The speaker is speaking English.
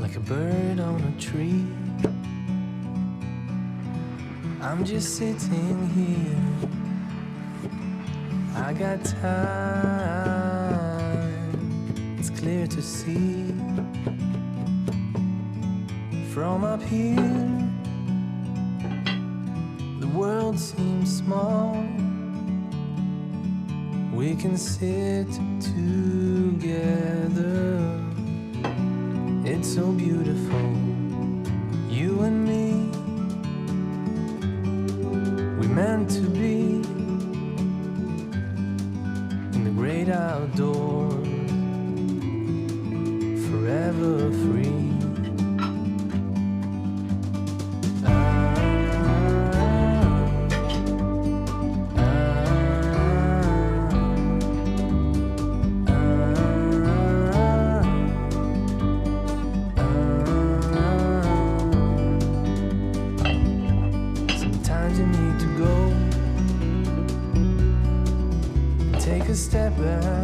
like a bird on a tree. I'm just sitting here, I got time, it's clear to see. From up here, the world seems small. We can sit together, it's so beautiful, you and me. We meant to be in the great outdoors, forever free. Sometimes you need to go, take a step back.